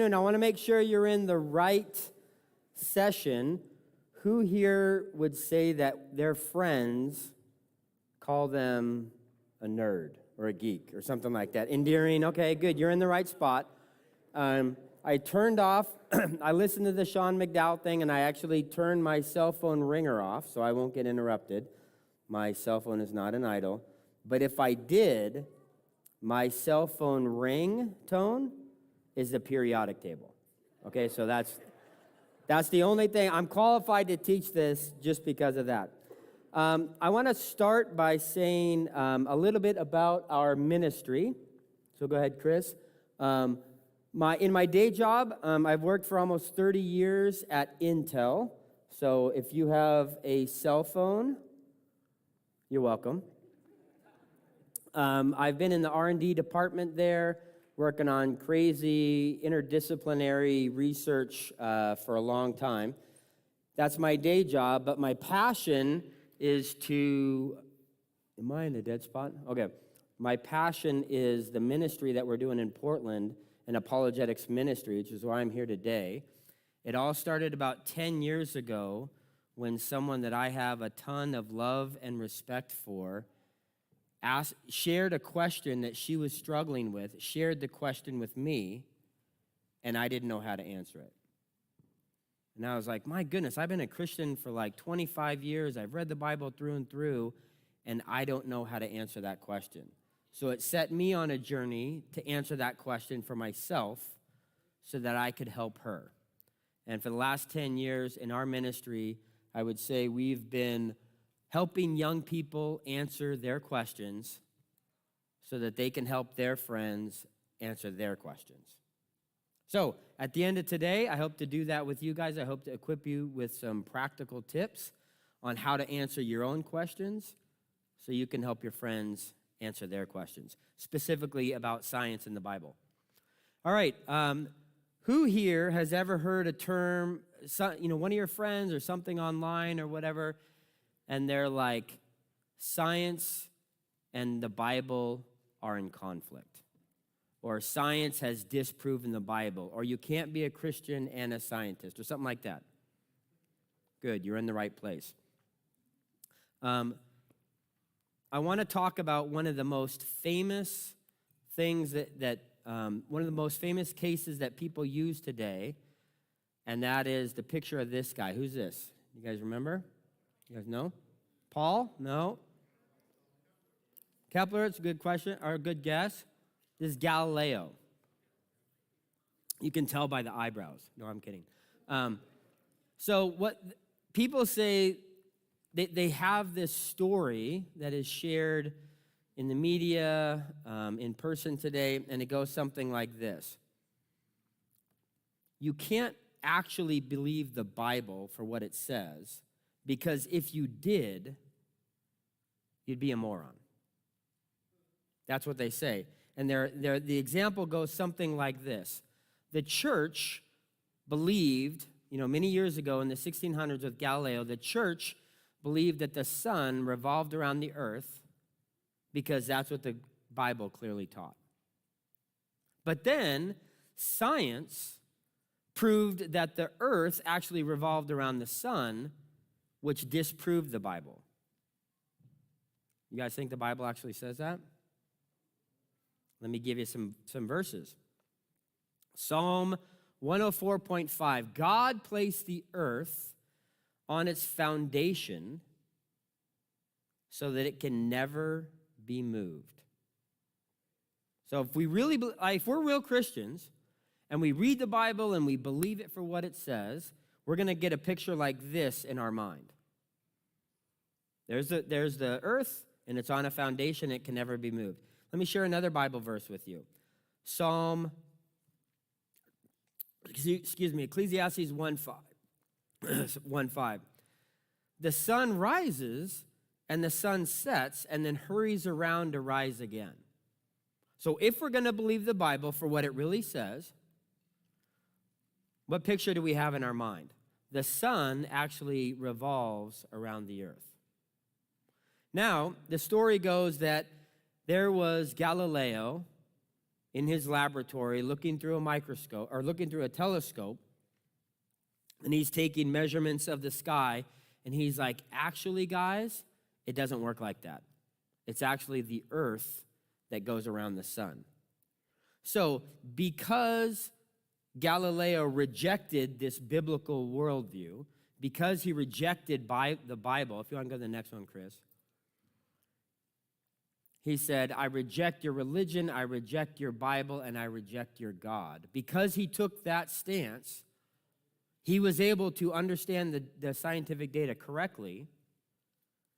And I want to make sure you're in the right session. Who here would say that their friends call them a nerd or a geek or something like that? Endearing, okay, good, you're in the right spot. I turned off, I listened to the Sean McDowell thing, and I actually turned my cell phone ringer off so I won't get interrupted. My cell phone is not an idol. But if I did, my cell phone ring tone is the periodic table. Okay, so that's the only thing. I'm qualified to teach this just because of that. I want to start by saying a little bit about our ministry. So go ahead, Chris. In my day job, I've worked for almost 30 years at Intel. So if you have a cell phone, you're welcome. I've been in the R&D department there, working on crazy interdisciplinary research for a long time. That's my day job, but my passion is to... Am I in a dead spot? Okay. My passion is the ministry that we're doing in Portland, an apologetics ministry, which is why I'm here today. It all started about 10 years ago when someone that I have a ton of love and respect for shared a question that she was struggling with, shared the question with me, and I didn't know how to answer it. And I was like, my goodness, I've been a Christian for like 25 years. I've read the Bible through and through, and I don't know how to answer that question. So it set me on a journey to answer that question for myself so that I could help her. And for the last 10 years in our ministry, I would say we've been helping young people answer their questions so that they can help their friends answer their questions. So at the end of today, I hope to do that with you guys. I hope to equip you with some practical tips on how to answer your own questions so you can help your friends answer their questions, specifically about science in the Bible. All right, who here has ever heard a term, one of your friends or something online or whatever, and they're like, science and the Bible are in conflict, or science has disproven the Bible, or you can't be a Christian and a scientist, or something like that? Good, you're in the right place. I want to talk about one of the most famous things one of the most famous cases that people use today, and that is the picture of this guy. Who's this? You guys remember? You guys know? Paul? No. Kepler, it's a good question, or a good guess. This is Galileo. You can tell by the eyebrows. No, I'm kidding. So what people say, they have this story that is shared in the media, in person today, and it goes something like this. You can't actually believe the Bible for what it says, because if you did, you'd be a moron. That's what they say. And the example goes something like this. The church believed, many years ago in the 1600s with Galileo, the church believed that the sun revolved around the earth because that's what the Bible clearly taught. But then science proved that the earth actually revolved around the sun, which disproved the Bible. You guys think the Bible actually says that? Let me give you some verses. Psalm 104.5, God placed the earth on its foundation so that it can never be moved. So if we're real Christians and we read the Bible and we believe it for what it says, we're going to get a picture like this in our mind. There's the earth, and it's on a foundation. It can never be moved. Let me share another Bible verse with you. Ecclesiastes 1:5. The sun rises and the sun sets and then hurries around to rise again. So if we're going to believe the Bible for what it really says, what picture do we have in our mind? The sun actually revolves around the earth. Now, the story goes that there was Galileo in his laboratory looking through a microscope or looking through a telescope, and he's taking measurements of the sky, and he's like, actually, guys, it doesn't work like that. It's actually the earth that goes around the sun. So because Galileo rejected this biblical worldview, because he rejected the Bible, if you want to go to the next one, Chris, he said, I reject your religion, I reject your Bible, and I reject your God. Because he took that stance, he was able to understand the scientific data correctly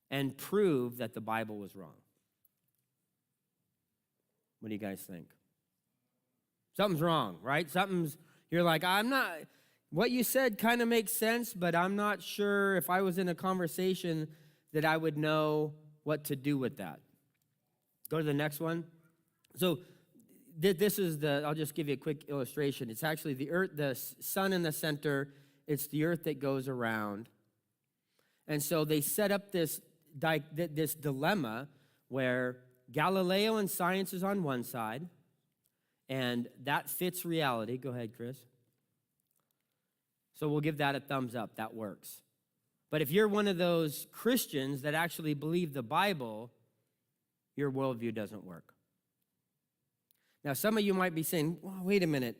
and prove that the Bible was wrong. What do you guys think? Something's wrong, right? You're like, what you said kind of makes sense, but I'm not sure if I was in a conversation that I would know what to do with that. Go to the next one. So this is I'll just give you a quick illustration. It's actually the earth, the sun in the center. It's the earth that goes around. And so they set up this dilemma where Galileo and science is on one side, and that fits reality. Go ahead, Chris. So we'll give that a thumbs up. That works. But if you're one of those Christians that actually believe the Bible, your worldview doesn't work. Now, some of you might be saying, well, wait a minute.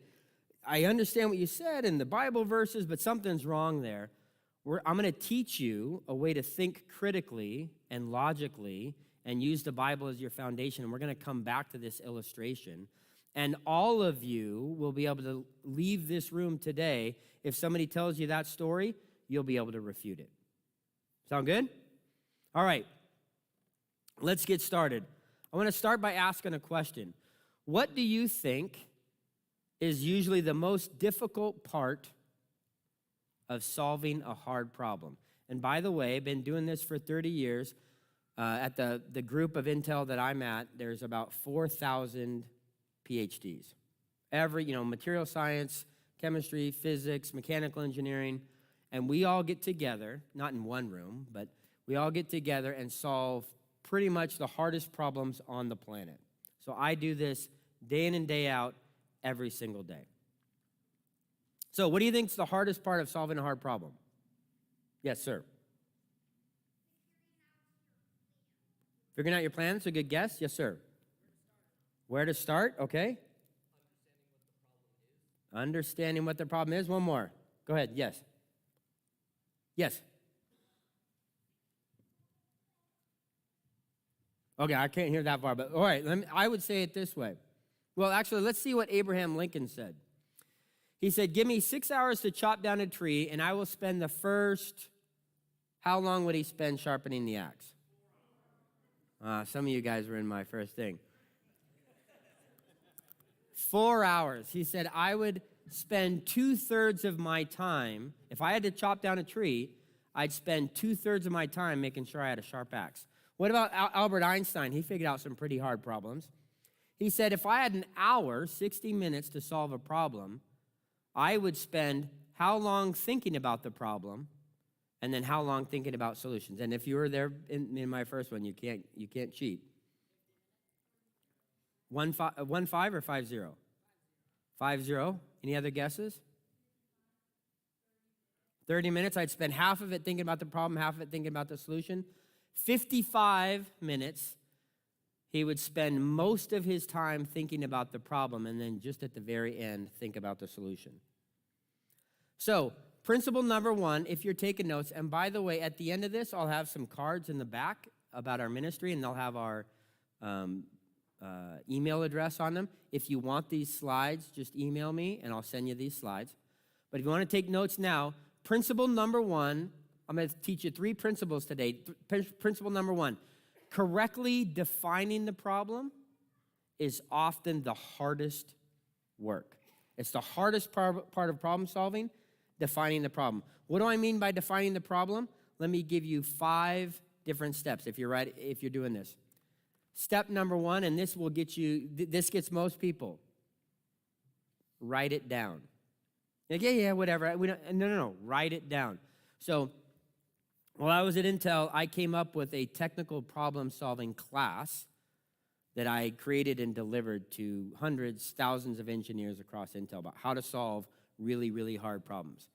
I understand what you said in the Bible verses, but something's wrong there. I'm going to teach you a way to think critically and logically and use the Bible as your foundation. And we're going to come back to this illustration. And all of you will be able to leave this room today. If somebody tells you that story, you'll be able to refute it. Sound good? All right. Let's get started. I want to start by asking a question. What do you think is usually the most difficult part of solving a hard problem? And by the way, I've been doing this for 30 years. At the group of Intel that I'm at, there's about 4,000 PhDs. Material science, chemistry, physics, mechanical engineering, and we all get together, not in one room, but we all get together and solve pretty much the hardest problems on the planet. So I do this day in and day out, every single day. So what do you think is the hardest part of solving a hard problem? Yes, sir. Figuring out your plan. That's a good guess. Yes, sir. Where to start? Okay. Understanding what the problem is. One more. Go ahead. Yes. Yes. Okay, I can't hear that far, but all right, I would say it this way. Well, actually, let's see what Abraham Lincoln said. He said, give me 6 hours to chop down a tree, and I will spend the first, how long would he spend sharpening the axe? Some of you guys were in my first thing. 4 hours. He said, I would spend 2/3 of my time, if I had to chop down a tree, I'd spend 2/3 of my time making sure I had a sharp axe. What about Albert Einstein? He figured out some pretty hard problems. He said, if I had an hour, 60 minutes to solve a problem, I would spend how long thinking about the problem and then how long thinking about solutions. And if you were there in my first one, you can't cheat. 1-5 or 5-0? 5-0. Any other guesses? 30 minutes. I'd spend half of it thinking about the problem, half of it thinking about the solution. 55 minutes. He would spend most of his time thinking about the problem and then just at the very end, think about the solution. So, principle number one, if you're taking notes, and by the way, at the end of this, I'll have some cards in the back about our ministry, and they'll have our email address on them. If you want these slides, just email me, and I'll send you these slides. But if you want to take notes now, principle number one, I'm going to teach you 3 principles today. Principle number one, correctly defining the problem is often the hardest work. It's the hardest part of problem solving, defining the problem. What do I mean by defining the problem? Let me give you 5 different steps if you're doing this. Step number one, and this gets most people. Write it down. Like, yeah, whatever. No. Write it down. So, while I was at Intel, I came up with a technical problem-solving class that I created and delivered to hundreds, thousands of engineers across Intel about how to solve really, really hard problems.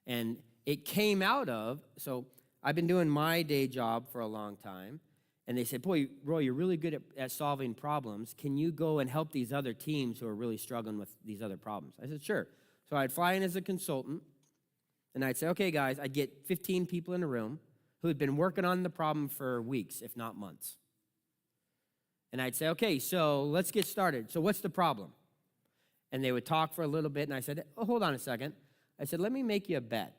And it came out of, so I've been doing my day job for a long time, and they said, boy, Roy, you're really good at solving problems. Can you go and help these other teams who are really struggling with these other problems? I said, sure. So I'd fly in as a consultant, and I'd say, okay, guys, I'd get 15 people in a room who had been working on the problem for weeks, if not months. And I'd say, okay, so let's get started. So what's the problem? And they would talk for a little bit, and I said, oh, hold on a second. I said, let me make you a bet.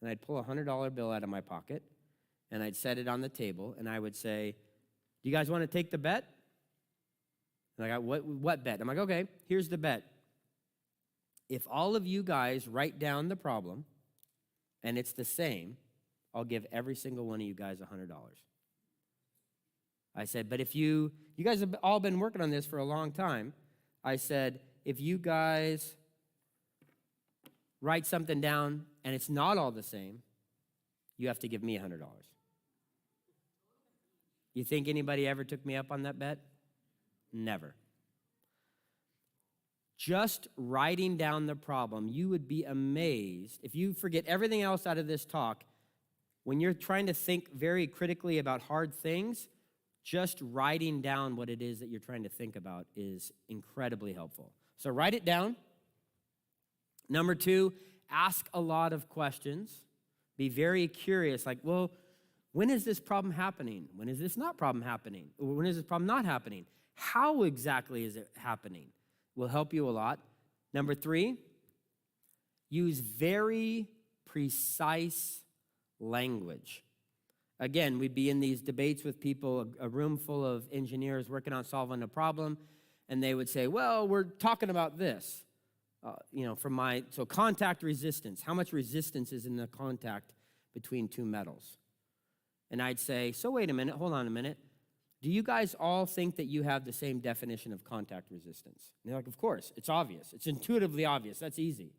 And I'd pull a $100 bill out of my pocket, and I'd set it on the table, and I would say, do you guys want to take the bet? And I got, what bet? I'm like, okay, here's the bet. If all of you guys write down the problem, and it's the same, I'll give every single one of you guys $100. I said, but if you guys have all been working on this for a long time, I said, if you guys write something down and it's not all the same, you have to give me $100. You think anybody ever took me up on that bet? Never. Just writing down the problem, you would be amazed. If you forget everything else out of this talk, when you're trying to think very critically about hard things, just writing down what it is that you're trying to think about is incredibly helpful. So write it down. Number 2, ask a lot of questions. Be very curious, like, well, when is this problem happening? When is this not problem happening? When is this problem not happening? How exactly is it happening? Will help you a lot. Number 3, use very precise language. Again, we'd be in these debates with people, a room full of engineers working on solving a problem, and they would say, well, we're talking about this. So contact resistance. How much resistance is in the contact between two metals? And I'd say, so wait a minute, hold on a minute. Do you guys all think that you have the same definition of contact resistance? And they're like, of course, it's obvious. It's intuitively obvious. That's easy.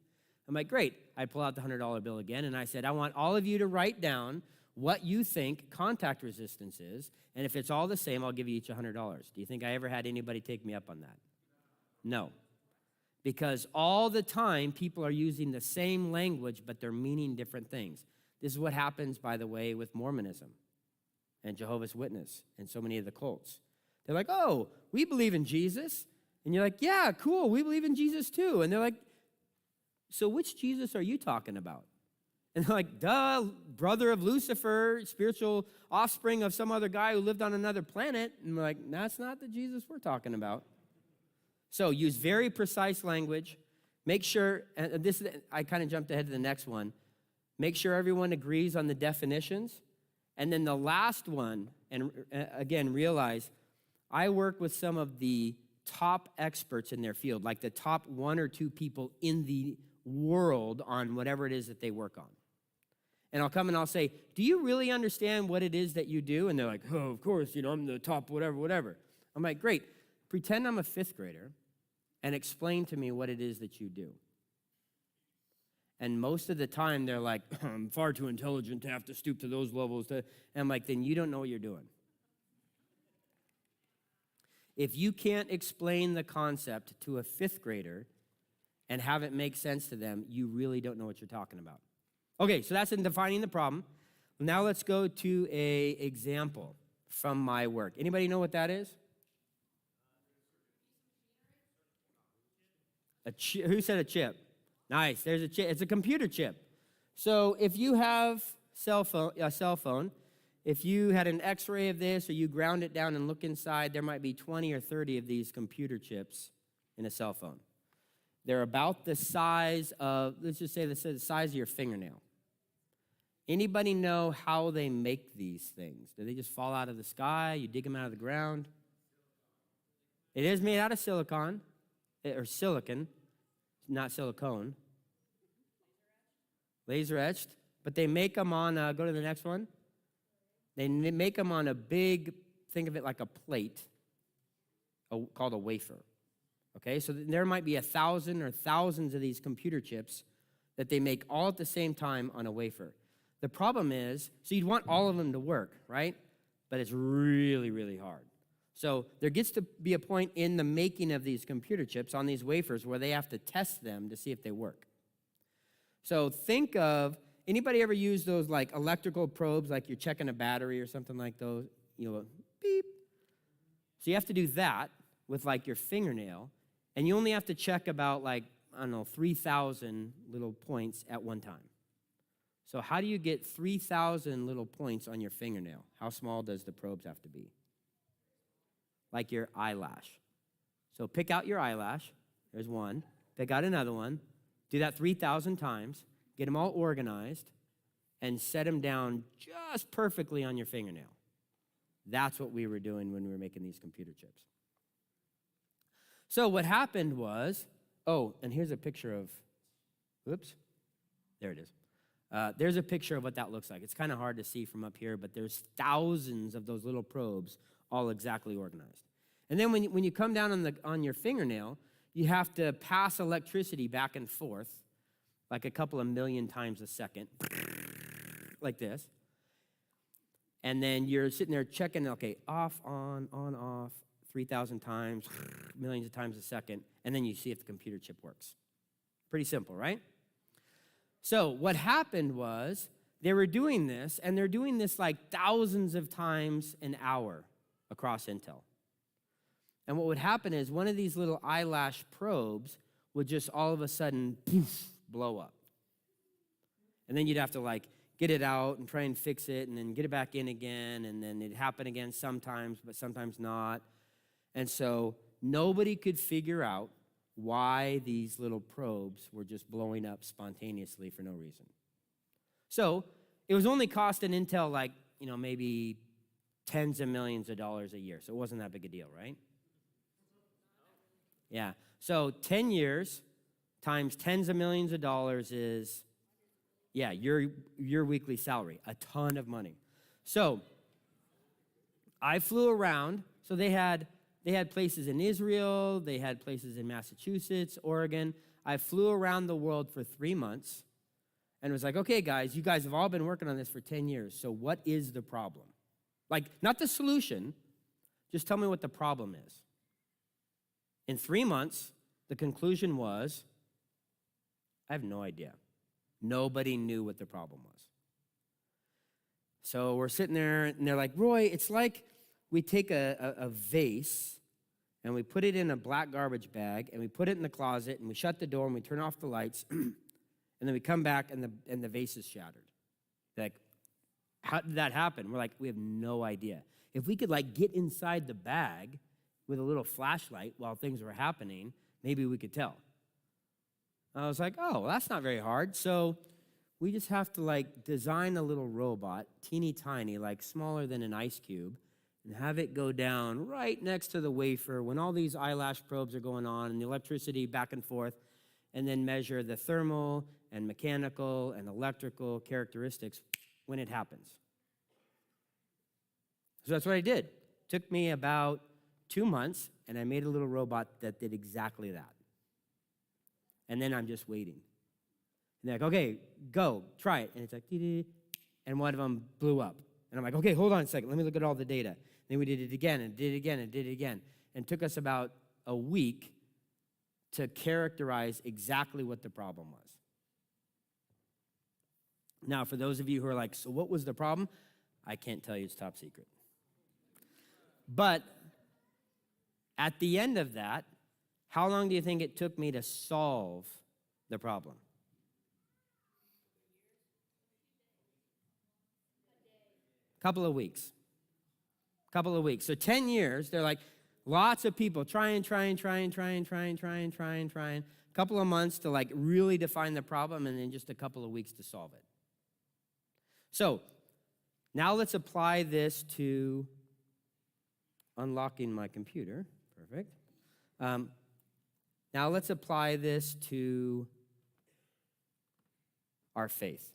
I'm like, great. I pull out the $100 bill again, and I said, I want all of you to write down what you think contact resistance is, and if it's all the same, I'll give you each $100. Do you think I ever had anybody take me up on that? No. Because all the time, people are using the same language, but they're meaning different things. This is what happens, by the way, with Mormonism and Jehovah's Witness and so many of the cults. They're like, oh, we believe in Jesus. And you're like, yeah, cool, we believe in Jesus too. And they're like, so which Jesus are you talking about? And they're like, duh, brother of Lucifer, spiritual offspring of some other guy who lived on another planet. And we're like, that's not the Jesus we're talking about. So use very precise language. Make sure, and this I kind of jumped ahead to the next one. Make sure everyone agrees on the definitions. And then the last one, and again, realize I work with some of the top experts in their field, like the top 1 or 2 people in the world on whatever it is that they work on. And I'll come and I'll say, do you really understand what it is that you do? And they're like, oh, of course, I'm the top whatever. I'm like, great. Pretend I'm a 5th grader and explain to me what it is that you do. And most of the time, they're like, I'm far too intelligent to have to stoop to those levels. And I'm like, then you don't know what you're doing. If you can't explain the concept to a 5th grader and have it make sense to them, you really don't know what you're talking about. Okay, so that's in defining the problem. Now let's go to an example from my work. Anybody know what that is? Who said a chip? Nice, there's a chip. It's a computer chip. So if you have a cell phone, if you had an x-ray of this or you ground it down and look inside, there might be 20 or 30 of these computer chips in a cell phone. They're about the size of, let's just say the size of your fingernail. Anybody know how they make these things? Do they just fall out of the sky? You dig them out of the ground? It is made out of silicon, or silicon, not silicone. Laser etched. But they make them on, go to the next one. They make them on a big, think of it like a plate, called a wafer. Okay, so there might be 1,000 or thousands of these computer chips that they make all at the same time on a wafer. The problem is, so you'd want all of them to work, right? But it's really, really hard. So there gets to be a point in the making of these computer chips on these wafers where they have to test them to see if they work. So think of, anybody ever use those like electrical probes, like you're checking a battery or something like those, beep. So you have to do that with like your fingernail, and you only have to check about 3,000 little points at one time. So how do you get 3,000 little points on your fingernail? How small does the probes have to be? Like your eyelash. So pick out your eyelash. There's one. Pick out another one. Do that 3,000 times. Get them all organized and set them down just perfectly on your fingernail. That's what we were doing when we were making these computer chips. So what happened was, and here's a picture of, there it is. There's a picture of what that looks like. It's kind of hard to see from up here, but there's thousands of those little probes all exactly organized. And then when you come down on your fingernail, you have to pass electricity back and forth like a couple of million times a second, like this. And then you're sitting there checking, okay, off, on, off, 3,000 times, millions of times a second, and then you see if the computer chip works. Pretty simple, right? So what happened was they were doing this, and they're doing this like thousands of times an hour across Intel. And what would happen is one of these little eyelash probes would just all of a sudden poof, blow up. And then you'd have to get it out and try and fix it and then get it back in again, and then it'd happen again sometimes, but sometimes not. And so nobody could figure out why these little probes were just blowing up spontaneously for no reason. So it was only costing Intel maybe tens of millions of dollars a year. So it wasn't that big a deal, right? Yeah. So 10 years times tens of millions of dollars is, your weekly salary, a ton of money. So I flew around. So they had places in Israel, they had places in Massachusetts, Oregon. I flew around the world for 3 months and was like, okay, guys, you guys have all been working on this for 10 years. So what is the problem? Not the solution, just tell me what the problem is. In 3 months, the conclusion was, I have no idea. Nobody knew what the problem was. So we're sitting there, and they're like, Roy, it's like we take a vase, and we put it in a black garbage bag, and we put it in the closet, and we shut the door, and we turn off the lights, and then we come back, and the vase is shattered. They're like, how did that happen? We're like, we have no idea. If we could get inside the bag with a little flashlight while things were happening, maybe we could tell. I was like, oh, well, that's not very hard. So we just have to design a little robot, teeny tiny, smaller than an ice cube, and have it go down right next to the wafer when all these eyelash probes are going on and the electricity back and forth, and then measure the thermal and mechanical and electrical characteristics when it happens. So that's what I did. Took me about 2 months, and I made a little robot that did exactly that. And then I'm just waiting. And they're like, okay, go, try it. And it's like, dee-dee, and one of them blew up. And I'm like, okay, hold on a second. Let me look at all the data. And then we did it again, and did it again, and did it again. And it took us about a week to characterize exactly what the problem was. Now, for those of you who are like, so what was the problem? I can't tell you, it's top secret. But at the end of that, how long do you think it took me to solve the problem? Couple of weeks. So 10 years, they're like, lots of people trying. Couple of months to really define the problem, and then just a couple of weeks to solve it. So now let's apply this to unlocking my computer. Perfect. Now let's apply this to our faith.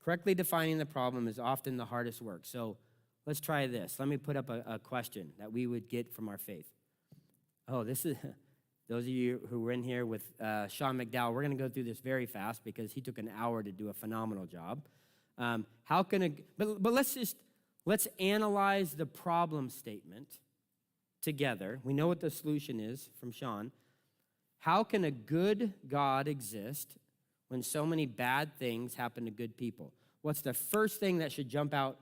Correctly defining the problem is often the hardest work. So let's try this. Let me put up a question that we would get from our faith. Oh, this is, those of you who were in here with Sean McDowell, we're going to go through this very fast because he took an hour to do a phenomenal job. But let's analyze the problem statement together. We know what the solution is from Sean. How can a good God exist when so many bad things happen to good people? What's the first thing that should jump out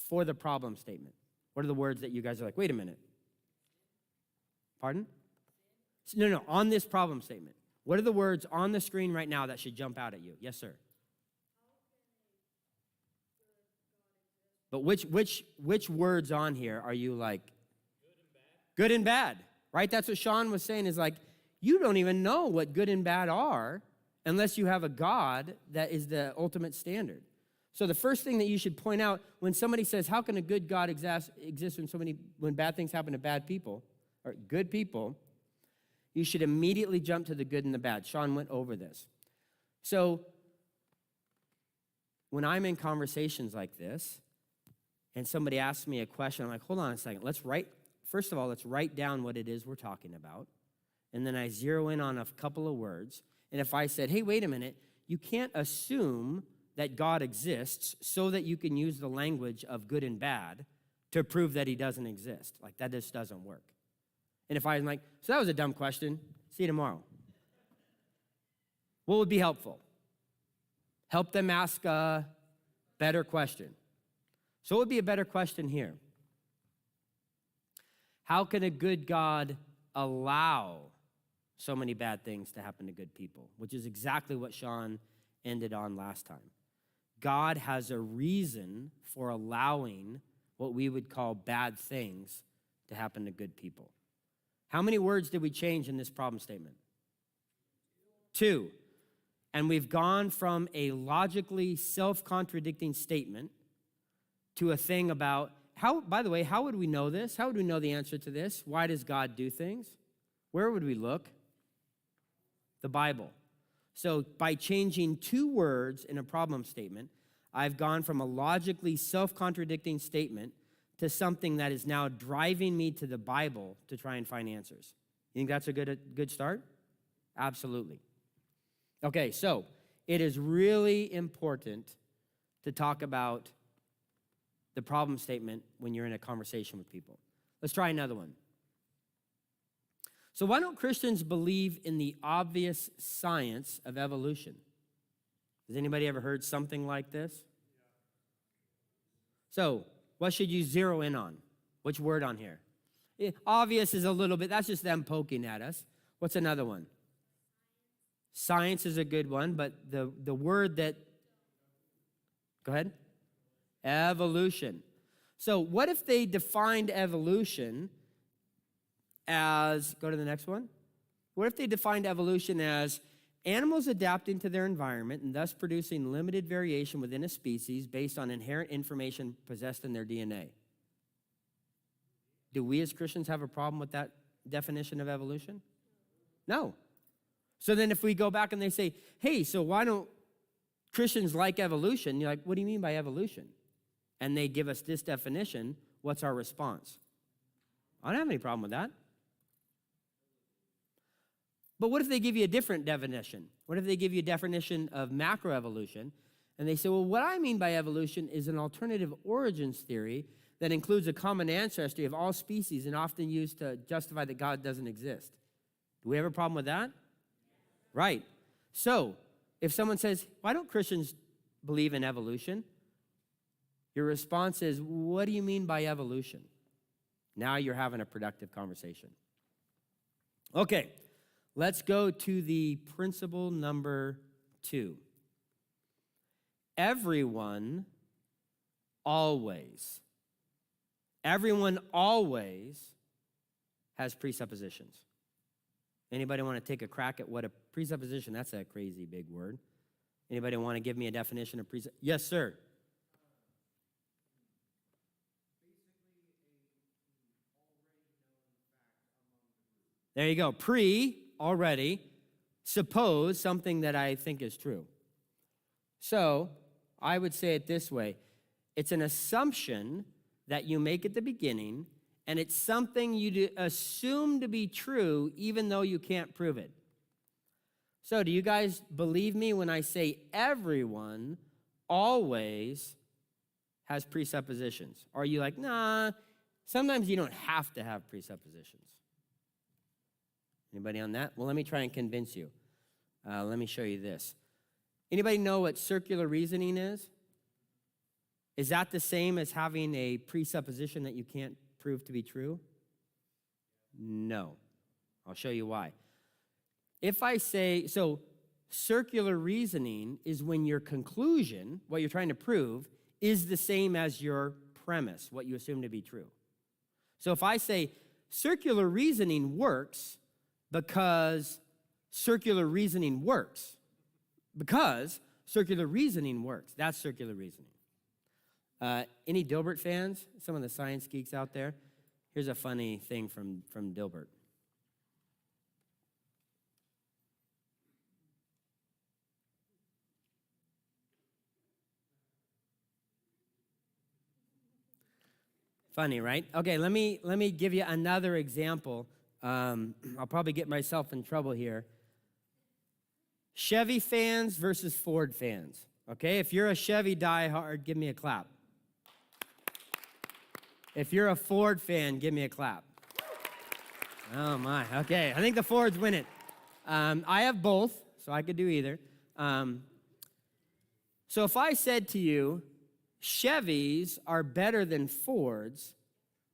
for the problem statement? What are the words that you guys are like, wait a minute? Pardon? No, on this problem statement. What are the words on the screen right now that should jump out at you? Yes, sir. But which words on here are you like? Good and bad, right? That's what Sean was saying is like, you don't even know what good and bad are unless you have a God that is the ultimate standard. So the first thing that you should point out when somebody says, how can a good God exist when bad things happen to bad people or good people, you should immediately jump to the good and the bad. Sean went over this. So when I'm in conversations like this and somebody asks me a question, I'm like, hold on a second. First of all, let's write down what it is we're talking about. And then I zero in on a couple of words. And if I said, hey, wait a minute, you can't assume that God exists so that you can use the language of good and bad to prove that he doesn't exist. Like, that just doesn't work. And if I'm like, so that was a dumb question. See you tomorrow. What would be helpful? Help them ask a better question. So what would be a better question here? How can a good God allow so many bad things to happen to good people? Which is exactly what Sean ended on last time. God has a reason for allowing what we would call bad things to happen to good people. How many words did we change in this problem statement? 2. And we've gone from a logically self-contradicting statement to a thing about by the way, how would we know this? How would we know the answer to this? Why does God do things? Where would we look? The Bible. So by changing 2 words in a problem statement, I've gone from a logically self-contradicting statement to something that is now driving me to the Bible to try and find answers. You think that's a good start? Absolutely. Okay, so it is really important to talk about the problem statement when you're in a conversation with people. Let's try another one. So why don't Christians believe in the obvious science of evolution? Has anybody ever heard something like this? So what should you zero in on? Which word on here? Obvious is a little bit, that's just them poking at us. What's another one? Science is a good one, but the word that, go ahead. Evolution. So what if they defined evolution as, go to the next one. What if they defined evolution as animals adapting to their environment and thus producing limited variation within a species based on inherent information possessed in their DNA? Do we as Christians have a problem with that definition of evolution? No. So then if we go back and they say, hey, so why don't Christians like evolution? You're like, what do you mean by evolution? And they give us this definition, what's our response? I don't have any problem with that. But what if they give you a different definition? What if they give you a definition of macroevolution? And they say, well, what I mean by evolution is an alternative origins theory that includes a common ancestry of all species and often used to justify that God doesn't exist. Do we have a problem with that? Right. So if someone says, why don't Christians believe in evolution? Your response is, what do you mean by evolution? Now you're having a productive conversation. Okay, let's go to the principle number 2. Everyone always has presuppositions. Anybody want to take a crack at what a presupposition? That's a crazy big word. Anybody want to give me a definition of presupposition? Yes, sir. There you go. Already, suppose something that I think is true. So I would say it this way. It's an assumption that you make at the beginning, and it's something you assume to be true even though you can't prove it. So do you guys believe me when I say everyone always has presuppositions? Or are you like, nah, Sometimes you don't have to have presuppositions. Anybody on that? Well, let me try and convince you. Let me show you this. Anybody know what circular reasoning is? Is that the same as having a presupposition that you can't prove to be true? No. I'll show you why. If I say, so circular reasoning is when your conclusion, what you're trying to prove, is the same as your premise, what you assume to be true. So if I say circular reasoning works because circular reasoning works, because circular reasoning works, that's circular reasoning. Any Dilbert fans? Some of the science geeks out there? Here's a funny thing from Dilbert. Funny, right? Okay, let me give you another example. I'll probably get myself in trouble here. Chevy fans versus Ford fans. Okay, if you're a Chevy diehard, give me a clap. If you're a Ford fan, give me a clap. Oh my, okay, I think the Fords win it. I have both, so I could do either. So if I said to you, Chevys are better than Fords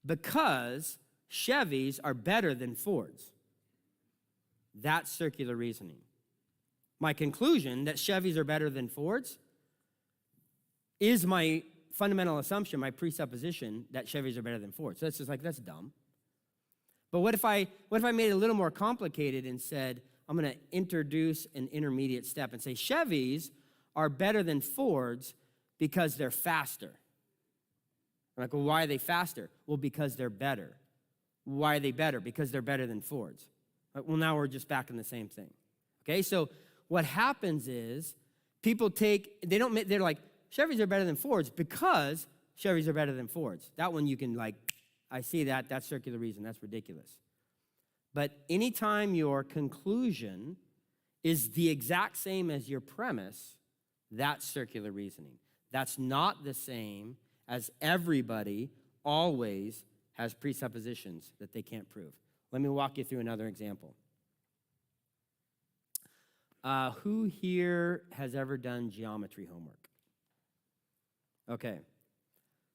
because Chevys are better than Fords, that's circular reasoning. My conclusion that Chevys are better than Fords is my fundamental assumption, my presupposition that Chevys are better than Fords. So it's just like, that's dumb. But what if I made it a little more complicated and said, I'm going to introduce an intermediate step and say Chevys are better than Fords because they're faster. I'm like, well, why are they faster? Well, because they're better. Why are they better? Because they're better than Fords. Like, well, now we're just back in the same thing. Okay, so what happens is people they're like, Chevys are better than Fords because Chevys are better than Fords. That one you can I see that's circular reason, that's ridiculous. But anytime your conclusion is the exact same as your premise, that's circular reasoning. That's not the same as everybody always has presuppositions that they can't prove. Let me walk you through another example. Who here has ever done geometry homework? Okay.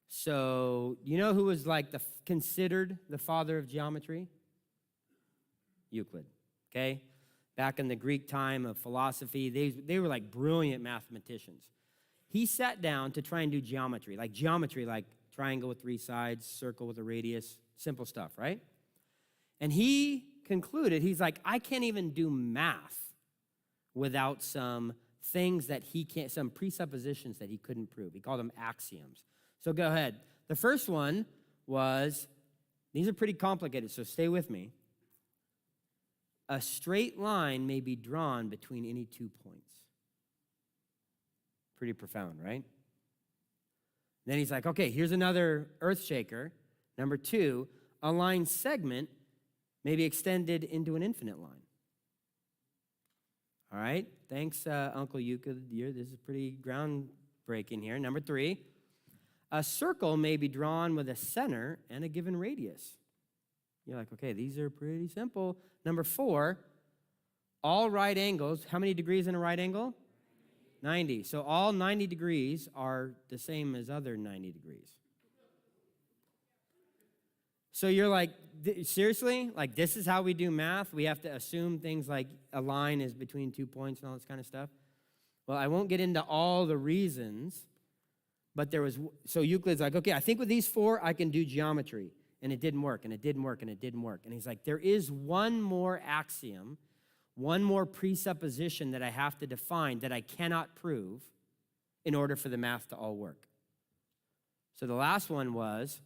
So, you know who was considered the father of geometry? Euclid, okay? Back in the Greek time of philosophy, they were like brilliant mathematicians. He sat down to try and do geometry, like triangle with 3 sides, circle with a radius, simple stuff, right? And he concluded, he's like, I can't even do math without some things that some presuppositions that he couldn't prove. He called them axioms. So go ahead. The first one was, these are pretty complicated, so stay with me. A straight line may be drawn between any 2 points. Pretty profound, right? Then he's like, okay, here's another earth shaker. Number 2, a line segment may be extended into an infinite line. All right, thanks, Uncle Euclid. This is pretty groundbreaking here. Number 3, a circle may be drawn with a center and a given radius. You're like, okay, these are pretty simple. Number 4, all right angles. How many degrees in a right angle? 90. So all 90 degrees are the same as other 90 degrees. So you're like, seriously? Like, this is how we do math? We have to assume things like a line is between 2 points and all this kind of stuff? Well, I won't get into all the reasons, but so Euclid's like, okay, I think with these 4, I can do geometry. And it didn't work, and it didn't work, and it didn't work. And he's like, there is one more axiom, one more presupposition that I have to define that I cannot prove in order for the math to all work. So the last one was,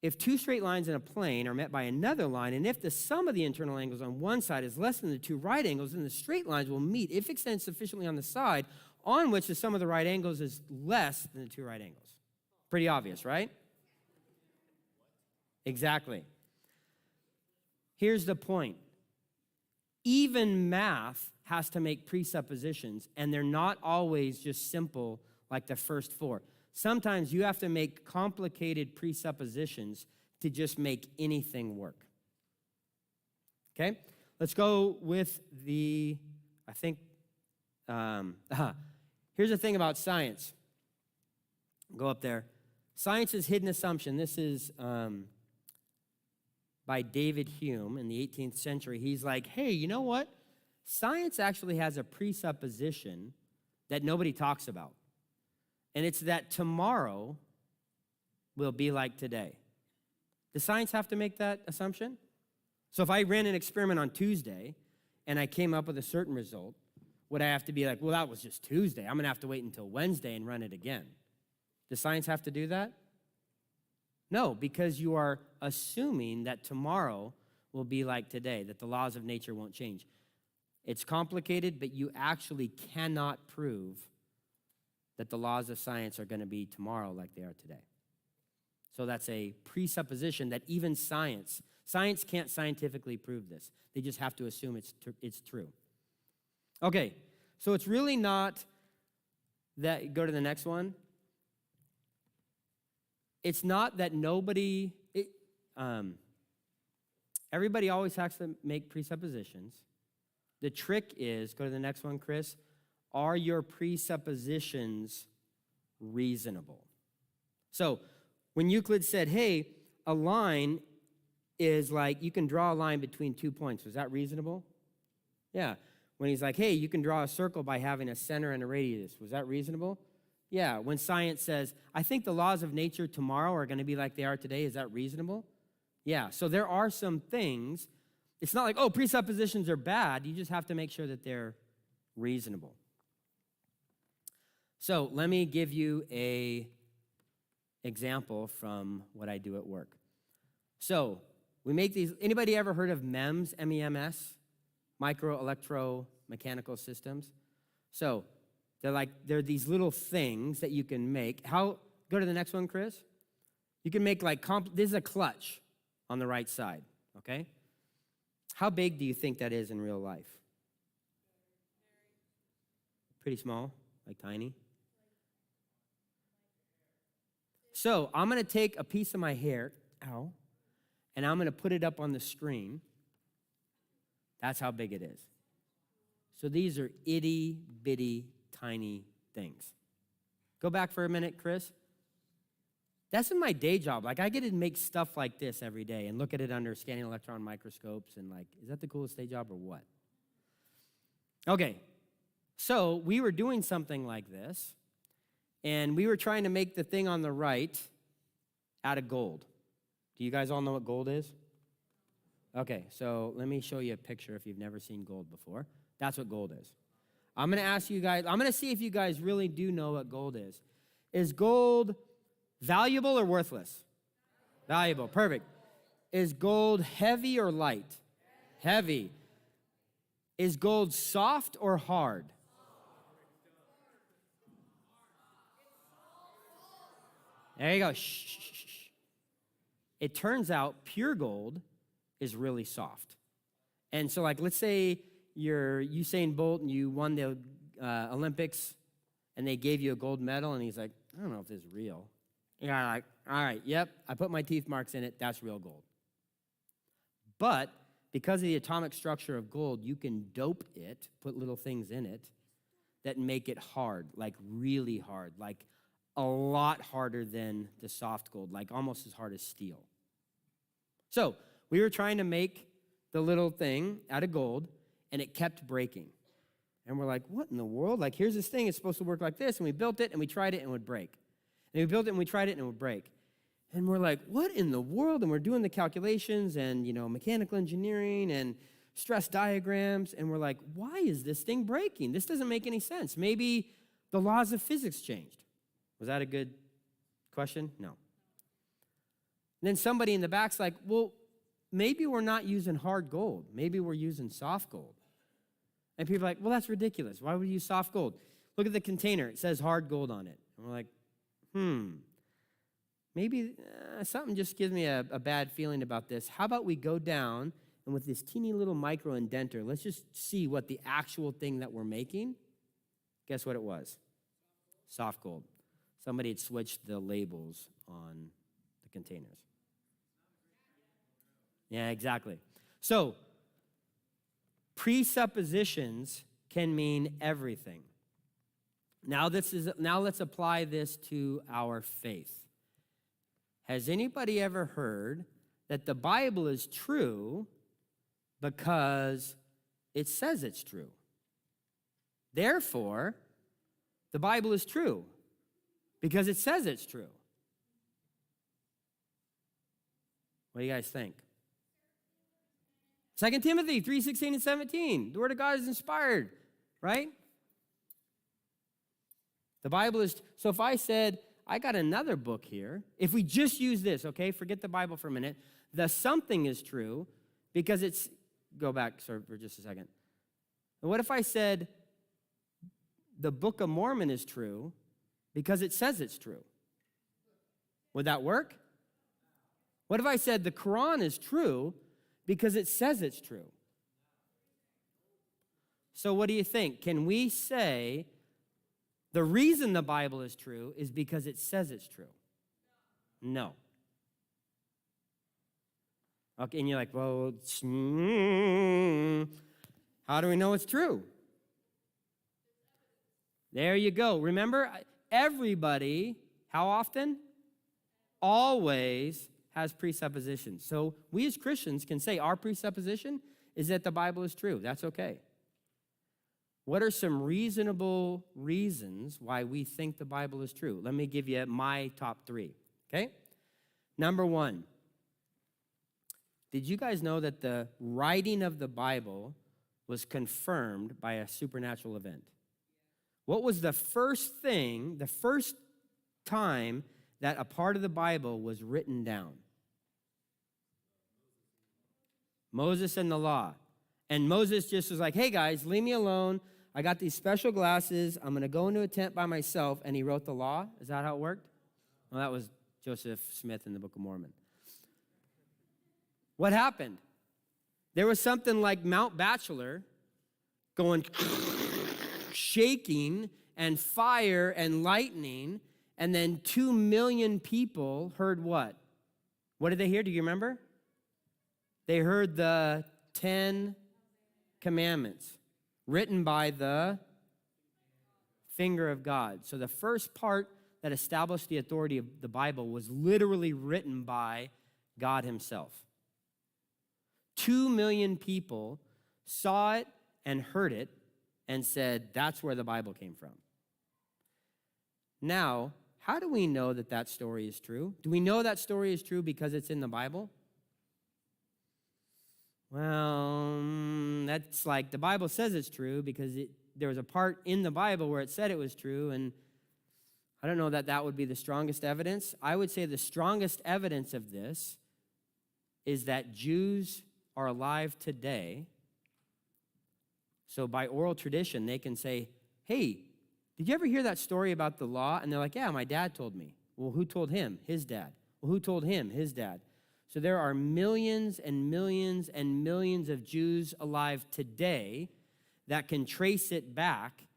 if 2 straight lines in a plane are met by another line, and if the sum of the internal angles on one side is less than the 2 right angles, then the straight lines will meet if extended sufficiently on the side on which the sum of the right angles is less than the 2 right angles. Pretty obvious, right? Exactly. Here's the point. Even math has to make presuppositions, and they're not always just simple like the first 4. Sometimes you have to make complicated presuppositions to just make anything work. Okay? Let's go with here's the thing about science. Go up there. Science's hidden assumption. This is by David Hume in the 18th century. He's like, hey, you know what? Science actually has a presupposition that nobody talks about. And it's that tomorrow will be like today. Does science have to make that assumption? So if I ran an experiment on Tuesday and I came up with a certain result, would I have to be like, well, that was just Tuesday. I'm going to have to wait until Wednesday and run it again. Does science have to do that? No, because you are assuming that tomorrow will be like today, that the laws of nature won't change. It's complicated, but you actually cannot prove that the laws of science are going to be tomorrow like they are today. So that's a presupposition that even science can't scientifically prove this. They just have to assume it's true. Okay, so it's really not that, go to the next one. It's not that everybody always has to make presuppositions. The trick is, go to the next one, Chris, are your presuppositions reasonable? So when Euclid said, hey, a line is like, you can draw a line between 2 points. Was that reasonable? Yeah. When he's like, hey, you can draw a circle by having a center and a radius. Was that reasonable? Yeah. When science says, I think the laws of nature tomorrow are going to be like they are today. Is that reasonable? Yeah. So there are some things. It's not like, oh, presuppositions are bad. You just have to make sure that they're reasonable. So let me give you an example from what I do at work. So we make these. Anybody ever heard of MEMS, M-E-M-S? Micro-electro-mechanical systems. So they're these little things that you can make. Go to the next one, Chris. You can make this is a clutch on the right side, okay? How big do you think that is in real life? Pretty small, like tiny. So I'm going to take a piece of my hair, and I'm going to put it up on the screen. That's how big it is. So these are itty-bitty, tiny things. Go back for a minute, Chris. That's in my day job. I get to make stuff like this every day and look at it under scanning electron microscopes and is that the coolest day job or what? Okay, so we were doing something like this, and we were trying to make the thing on the right out of gold. Do you guys all know what gold is? Okay, so let me show you a picture if you've never seen gold before. That's what gold is. I'm going to ask you guys, I'm going to see if you guys really do know what gold is. Is gold valuable or worthless? Valuable, perfect. Is gold heavy or light? Heavy. Is gold soft or hard? There you go. Shh. It turns out pure gold is really soft. And so let's say you're Usain Bolt and you won the Olympics and they gave you a gold medal and he's like, I don't know if this is real. You're like, all right, yep, I put my teeth marks in it, that's real gold. But because of the atomic structure of gold, you can dope it, put little things in it that make it hard, really hard, a lot harder than the soft gold, almost as hard as steel. So we were trying to make the little thing out of gold, and it kept breaking. And we're like, what in the world? Here's this thing, it's supposed to work like this, and we built it, and we tried it, and it would break. And we built it, and we tried it, and it would break. And we're like, what in the world? And we're doing the calculations and, mechanical engineering and stress diagrams, and we're like, why is this thing breaking? This doesn't make any sense. Maybe the laws of physics changed. Was that a good question? No. And then somebody in the back's like, well, maybe we're not using hard gold. Maybe we're using soft gold. And people are like, well, that's ridiculous. Why would you use soft gold? Look at the container. It says hard gold on it. And we're like, maybe something just gives me a bad feeling about this. How about we go down, and with this teeny little micro indenter, let's just see what the actual thing that we're making. Guess what it was? Soft gold. Somebody had switched the labels on the containers. Yeah, exactly. So, presuppositions can mean everything. Now let's apply this to our faith. Has anybody ever heard that the Bible is true because it says it's true? Therefore, the Bible is true because it says it's true. What do you guys think? 2 Timothy 3:16 and 17. The Word of God is inspired, right? The Bible is, so if I said, I got another book here, if we just use this, okay, forget the Bible for a minute, the something is true because it's, go back for just a second. And what if I said, the Book of Mormon is true because it says it's true? Would that work? What if I said the Quran is true because it says it's true? So what do you think? Can we say the reason the Bible is true is because it says it's true? No. Okay, and you're like, well, how do we know it's true? There you go. Remember, everybody, how often? Always has presuppositions. So we as Christians can say our presupposition is that the Bible is true. That's okay. What are some reasonable reasons why we think the Bible is true? Let me give you my top 3, okay? Number 1, did you guys know that the writing of the Bible was confirmed by a supernatural event? What was the first thing, the first time that a part of the Bible was written down? Moses and the law. And Moses just was like, hey guys, leave me alone. I got these special glasses. I'm going to go into a tent by myself. And he wrote the law. Is that how it worked? Well, that was Joseph Smith in the Book of Mormon. What happened? There was something like Mount Bachelor going shaking and fire and lightning. And then 2 million people heard what? What did they hear? Do you remember? They heard the 10 Commandments written by the finger of God. So the first part that established the authority of the Bible was literally written by God himself. 2 million people saw it and heard it and said, that's where the Bible came from. Now, how do we know that that story is true? Do we know that story is true because it's in the Bible? Well, that's like the Bible says it's true because there was a part in the Bible where it said it was true, and I don't know that that would be the strongest evidence. I would say the strongest evidence of this is that Jews are alive today. So by oral tradition, they can say, hey, did you ever hear that story about the law? And they're like, yeah, my dad told me. Well, who told him? His dad. Well, who told him? His dad. So there are millions and millions and millions of Jews alive today that can trace it back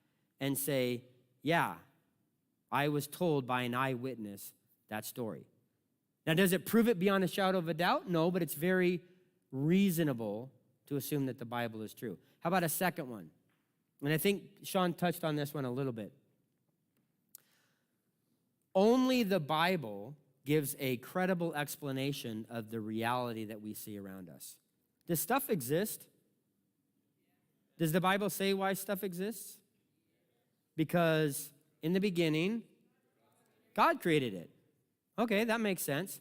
and say, yeah, I was told by an eyewitness that story. Now, does it prove it beyond a shadow of a doubt? No, but it's very reasonable to assume that the Bible is true. How about a second one? And I think Sean touched on this one a little bit. Only the Bible gives a credible explanation of the reality that we see around us. Does stuff exist? Does the Bible say why stuff exists? Because in the beginning, God created it. Okay, that makes sense.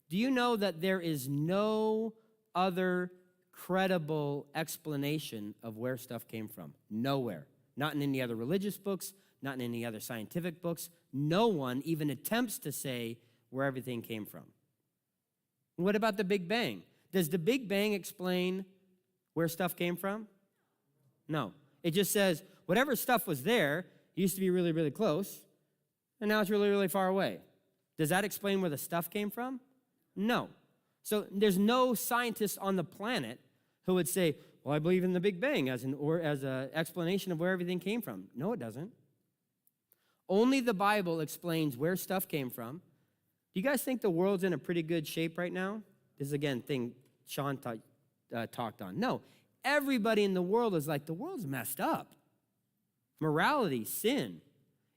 Do you know that there is no other credible explanation of where stuff came from? Nowhere. Not in any other religious books, not in any other scientific books. No one even attempts to say where everything came from. What about the Big Bang? Does the Big Bang explain where stuff came from? No. It just says whatever stuff was there, it used to be really, really close, and now it's really, really far away. Does that explain where the stuff came from? No. So there's no scientist on the planet who would say, well, I believe in the Big Bang as an explanation of where everything came from. No, it doesn't. Only the Bible explains where stuff came from. Do you guys think the world's in a pretty good shape right now? This is, again, thing Sean talked on. No, everybody in the world is like, the world's messed up. Morality, sin.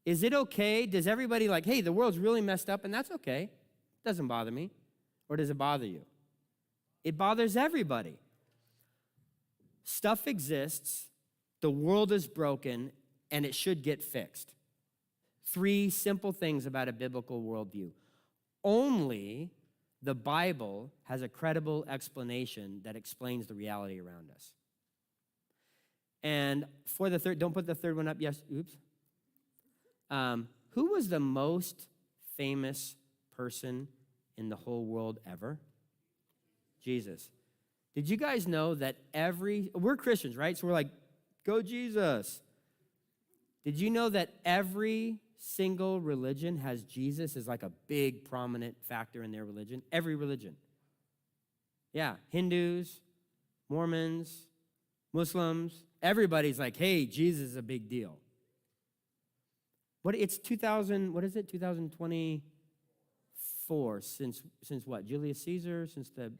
Is it okay? Does everybody like, hey, the world's really messed up, and that's okay. Doesn't bother me. Or does it bother you? It bothers everybody. Stuff exists, the world is broken, and it should get fixed. 3 simple things about a biblical worldview. Only the Bible has a credible explanation that explains the reality around us. And for the third, don't put the third one up. Yes, oops. Who was the most famous person in the whole world ever? Jesus. Did you guys know that we're Christians, right? So we're like, go Jesus. Did you know that every single religion has Jesus as like a big prominent factor in their religion? Every religion. Yeah, Hindus, Mormons, Muslims, everybody's like, hey, Jesus is a big deal. It's 2024, since what? Julius Caesar, since the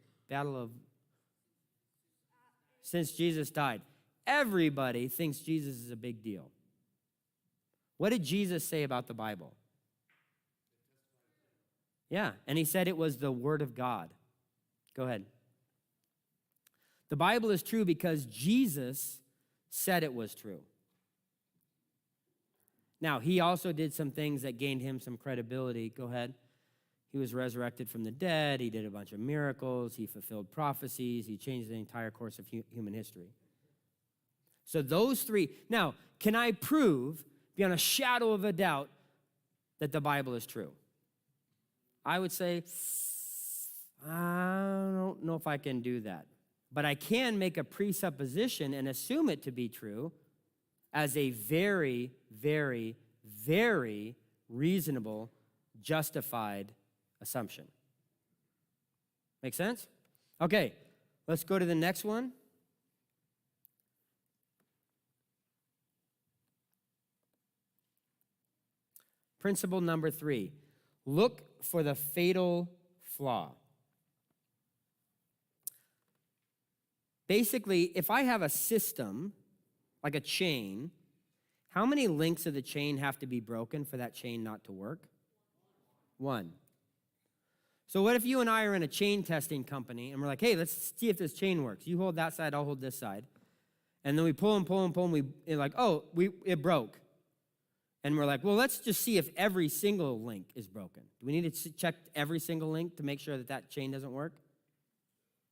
since Jesus died. Everybody thinks Jesus is a big deal. What did Jesus say about the Bible? Yeah, and he said it was the Word of God. Go ahead. The Bible is true because Jesus said it was true. Now, he also did some things that gained him some credibility. Go ahead. He was resurrected from the dead. He did a bunch of miracles. He fulfilled prophecies. He changed the entire course of human history. So those 3. Now, can I prove, beyond a shadow of a doubt, that the Bible is true? I would say, I don't know if I can do that. But I can make a presupposition and assume it to be true as a very, very, very reasonable, justified assumption. Make sense? Okay, let's go to the next one. Principle number 3, look for the fatal flaw. Basically, if I have a system, like a chain, how many links of the chain have to be broken for that chain not to work? 1. So what if you and I are in a chain testing company, and we're like, hey, let's see if this chain works. You hold that side, I'll hold this side. And then we pull and pull and pull, and it broke. And we're like, well, let's just see if every single link is broken. Do we need to check every single link to make sure that that chain doesn't work?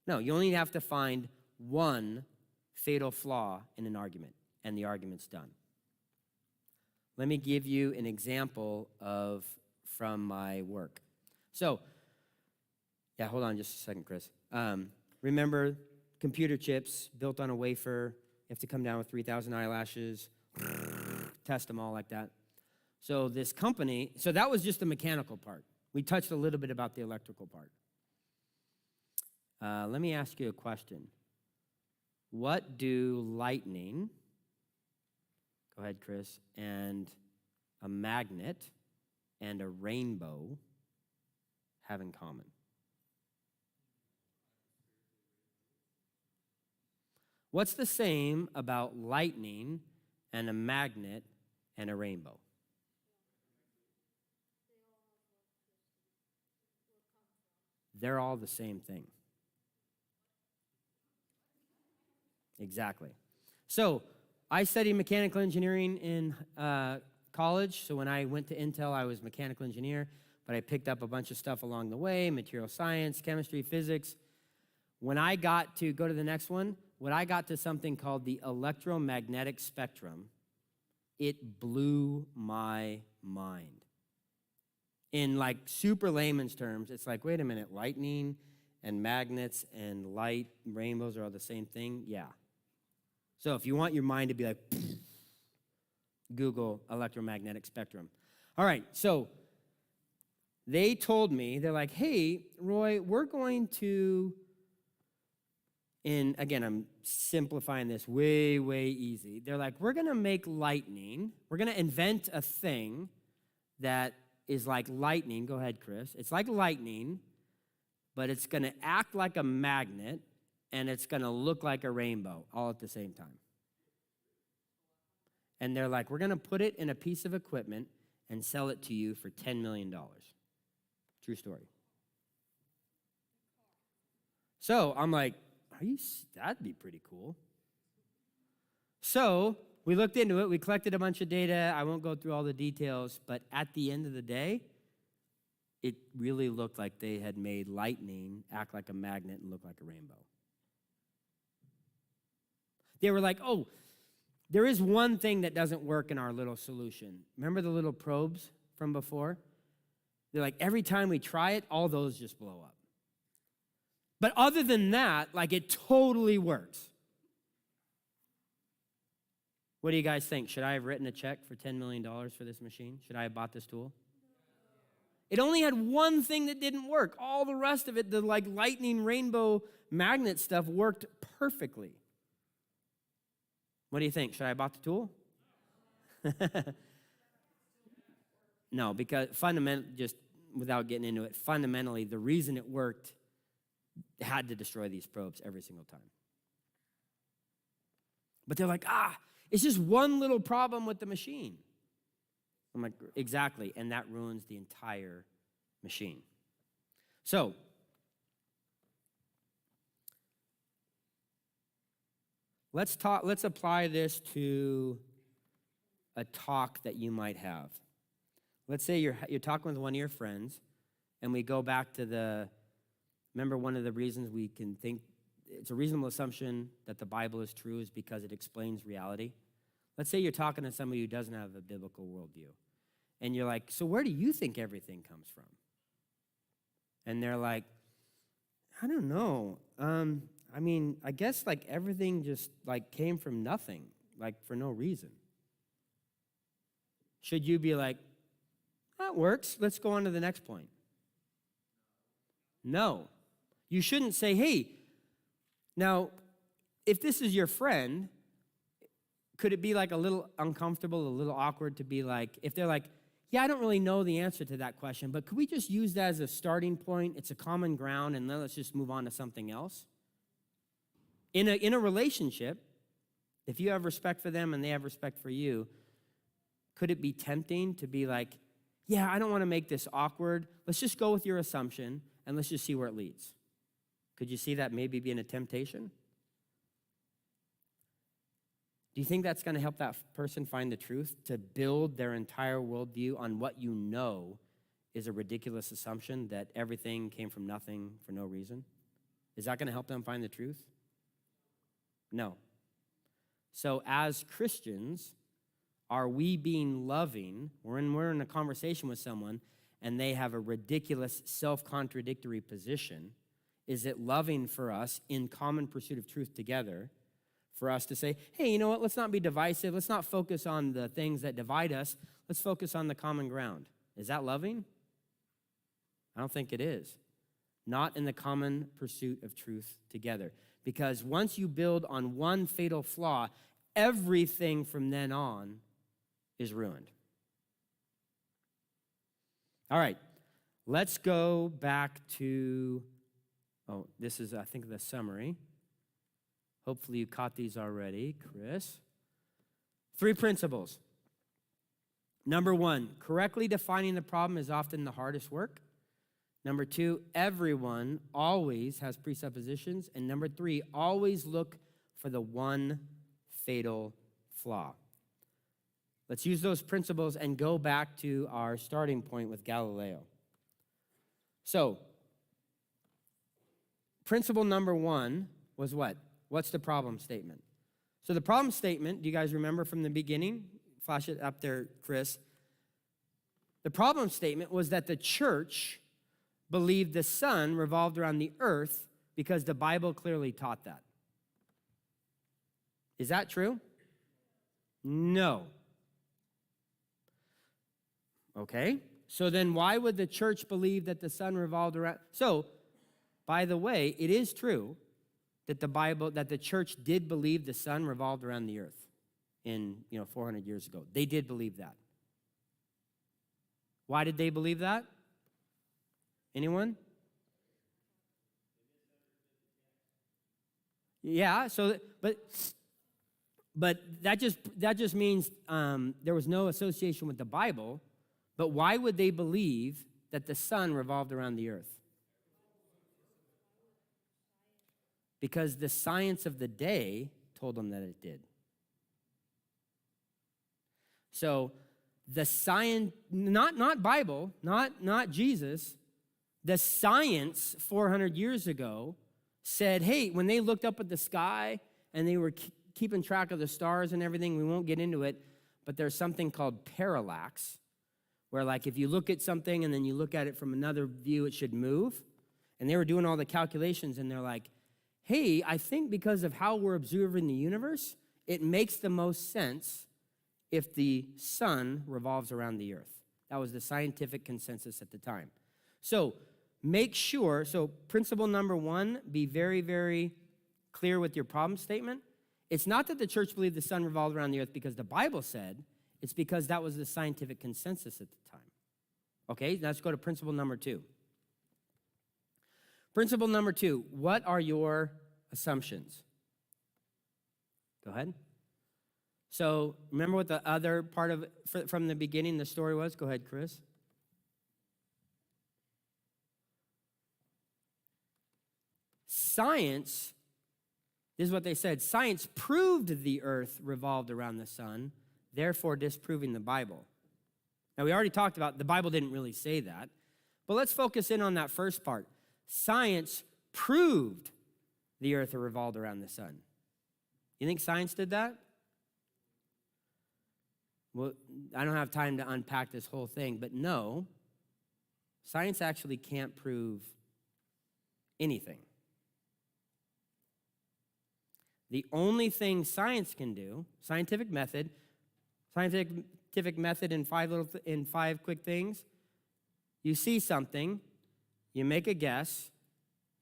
No, you only have to find 1 fatal flaw in an argument, and the argument's done. Let me give you an example from my work. So, yeah, hold on just a second, Chris. Remember, computer chips built on a wafer. You have to come down with 3,000 eyelashes, test them all like that. So this company, so that was just the mechanical part. We touched a little bit about the electrical part. Let me ask you a question. What do lightning, go ahead, Chris, and a magnet and a rainbow have in common? What's the same about lightning and a magnet and a rainbow? They're all the same thing. Exactly. So I studied mechanical engineering in college. So when I went to Intel, I was a mechanical engineer, but I picked up a bunch of stuff along the way, material science, chemistry, physics. When I got to, go to the next one, when I got to something called the electromagnetic spectrum, it blew my mind. In like super layman's terms, it's like, wait a minute, lightning and magnets and light, rainbows are all the same thing? Yeah. So if you want your mind to be like, Google electromagnetic spectrum. All right, so they told me, they're like, hey, Roy, we're going to, and again, I'm simplifying this way, way easy. They're like, we're going to make lightning. We're going to invent a thing that is like lightning. Go ahead, Chris. It's like lightning, but it's going to act like a magnet, and it's going to look like a rainbow all at the same time. And they're like, we're going to put it in a piece of equipment and sell it to you for $10 million. True story. So I'm like, that'd be pretty cool. So we looked into it. We collected a bunch of data. I won't go through all the details, but at the end of the day, it really looked like they had made lightning act like a magnet and look like a rainbow. They were like, oh, there is one thing that doesn't work in our little solution. Remember the little probes from before? They're like, every time we try it, all those just blow up. But other than that, like, it totally works. What do you guys think? Should I have written a check for $10 million for this machine? Should I have bought this tool? It only had one thing that didn't work. All the rest of it, the like lightning rainbow magnet stuff, worked perfectly. What do you think? Should I have bought the tool? No, because just without getting into it, fundamentally, the reason it worked had to destroy these probes every single time. But they're like, it's just one little problem with the machine. I'm like, exactly, and that ruins the entire machine. So, let's apply this to a talk that you might have. Let's say you're talking with one of your friends, and we go back to remember one of the reasons we can think it's a reasonable assumption that the Bible is true is because it explains reality. Let's say you're talking to somebody who doesn't have a biblical worldview. And you're like, so where do you think everything comes from? And they're like, I don't know. I guess like everything just like came from nothing, like for no reason. Should you be like, that works, let's go on to the next point? No. You shouldn't say, hey, now, if this is your friend, could it be like a little uncomfortable, a little awkward to be like, if they're like, yeah, I don't really know the answer to that question, but could we just use that as a starting point? It's a common ground, and then let's just move on to something else. In a relationship, if you have respect for them and they have respect for you, could it be tempting to be like, yeah, I don't want to make this awkward. Let's just go with your assumption, and let's just see where it leads. Could you see that maybe being a temptation? Do you think that's going to help that person find the truth, to build their entire worldview on what you know is a ridiculous assumption that everything came from nothing for no reason? Is that going to help them find the truth? No. So as Christians, are we being loving? We're in a conversation with someone, and they have a ridiculous, self-contradictory position. Is it loving for us in common pursuit of truth together for us to say, hey, you know what, let's not be divisive. Let's not focus on the things that divide us. Let's focus on the common ground. Is that loving? I don't think it is. Not in the common pursuit of truth together. Because once you build on one fatal flaw, everything from then on is ruined. All right, let's go back to, this is, I think, the summary. Hopefully you caught these already, Chris. 3 principles. Number 1, correctly defining the problem is often the hardest work. Number 2, everyone always has presuppositions. And number 3, always look for the one fatal flaw. Let's use those principles and go back to our starting point with Galileo. So, principle number 1 was what? What's the problem statement? So the problem statement, do you guys remember from the beginning? Flash it up there, Chris. The problem statement was that the church believed the sun revolved around the earth because the Bible clearly taught that. Is that true? No. Okay, so then why would the church believe that the sun revolved around? So, by the way, it is true that the church did believe the sun revolved around the earth 400 years ago. They did believe that. Why did they believe that? Anyone? Yeah, so, but that just means there was no association with the Bible. But why would they believe that the sun revolved around the earth? Because the science of the day told them that it did. So the science, not Bible, not Jesus, the science 400 years ago said, hey, when they looked up at the sky and they were keeping track of the stars and everything, we won't get into it, but there's something called parallax, where like if you look at something and then you look at it from another view, it should move. And they were doing all the calculations and they're like, hey, I think because of how we're observing the universe, it makes the most sense if the sun revolves around the earth. That was the scientific consensus at the time. So make sure, so principle number 1, be very, very clear with your problem statement. It's not that the church believed the sun revolved around the earth because the Bible said, it's because that was the scientific consensus at the time. Okay, let's go to principle number 2. Principle number 2, what are your assumptions? Go ahead. So remember what the other part of from the beginning the story was? Go ahead, Chris. Science, this is what they said, science proved the earth revolved around the sun, therefore disproving the Bible. Now, we already talked about the Bible didn't really say that, but let's focus in on that first part. Science proved the earth revolved around the sun. You think science did that? Well, I don't have time to unpack this whole thing, but no, science actually can't prove anything. The only thing science can do, scientific method in five quick things. You see something, you make a guess,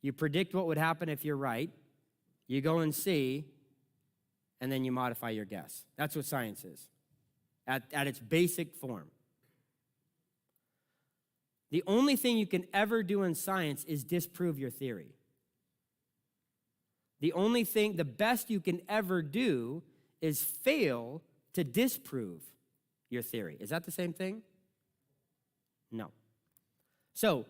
you predict what would happen if you're right, you go and see, and then you modify your guess. That's what science is, at its basic form. The only thing you can ever do in science is disprove your theory. The best you can ever do is fail to disprove your theory. Is that the same thing? No. So,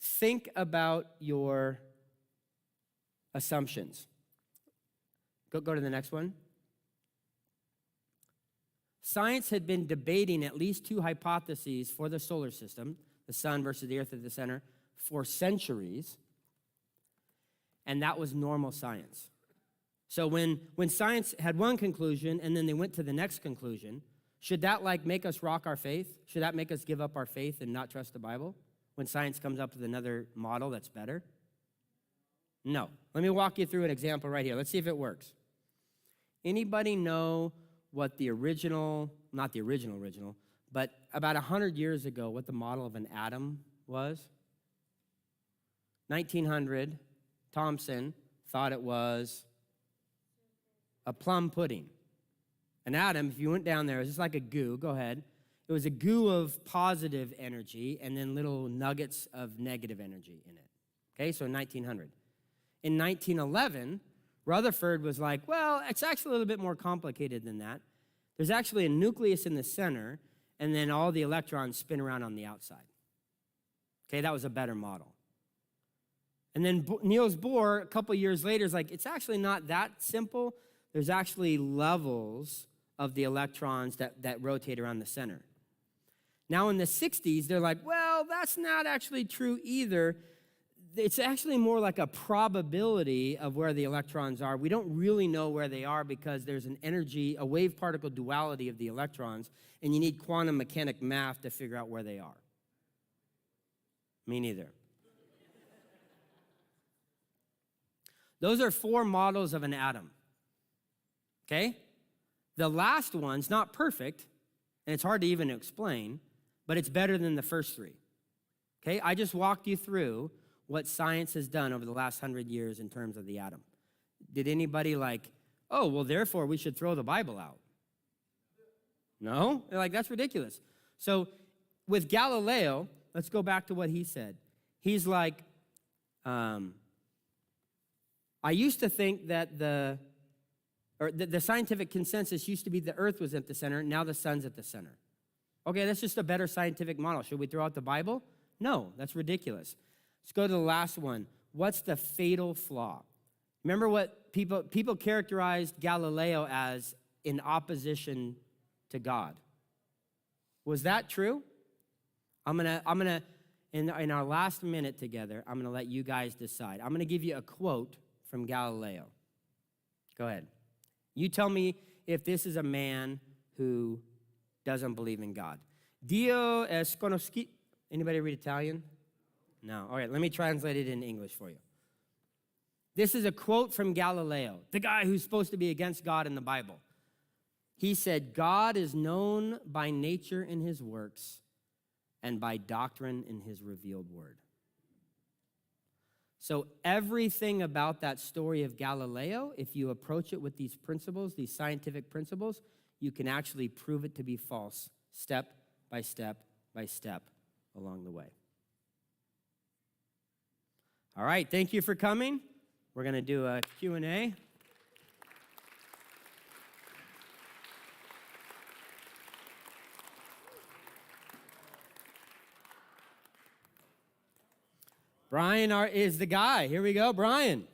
think about your assumptions. Go to the next one. Science had been debating at least 2 hypotheses for the solar system, the sun versus the earth at the center, for centuries. And that was normal science. So when science had one conclusion and then they went to the next conclusion, should that make us rock our faith? Should that make us give up our faith and not trust the Bible when science comes up with another model that's better? No. Let me walk you through an example right here. Let's see if it works. Anybody know what the original, not the original, but about 100 years ago, what the model of an atom was? 1900, Thomson thought it was a plum pudding. An atom, if you went down there, it was just like a goo. Go ahead. It was a goo of positive energy and then little nuggets of negative energy in it. Okay, so in 1900. In 1911, Rutherford was like, well, it's actually a little bit more complicated than that. There's actually a nucleus in the center, and then all the electrons spin around on the outside. Okay, that was a better model. And then Niels Bohr, a couple years later, is like, it's actually not that simple. There's actually levels of the electrons that rotate around the center. Now in the 60s, they're like, well, that's not actually true either. It's actually more like a probability of where the electrons are. We don't really know where they are because there's a wave-particle duality of the electrons, and you need quantum mechanic math to figure out where they are. Me neither. Those are 4 models of an atom, okay? The last one's not perfect, and it's hard to even explain, but it's better than the first 3, okay? I just walked you through what science has done over the last 100 years in terms of the atom. Did anybody oh, well, therefore we should throw the Bible out? No? They're like, that's ridiculous. So with Galileo, let's go back to what he said. He's like, I used to think that the scientific consensus used to be the earth was at the center, now the sun's at the center. Okay, that's just a better scientific model. Should we throw out the Bible? No, that's ridiculous. Let's go to the last one. What's the fatal flaw? Remember what people characterized Galileo as in opposition to God. Was that true? I'm gonna in our last minute together, I'm gonna let you guys decide. I'm gonna give you a quote from Galileo. Go ahead. You tell me if this is a man who doesn't believe in God. Dio è sconosciuto. Anybody read Italian? No. All right, let me translate it in English for you. This is a quote from Galileo, the guy who's supposed to be against God in the Bible. He said, God is known by nature in his works and by doctrine in his revealed word. So everything about that story of Galileo, if you approach it with these principles, these scientific principles, you can actually prove it to be false step by step by step along the way. All right, thank you for coming. We're going to do a Q&A. Brian is the guy. Here we go, Brian.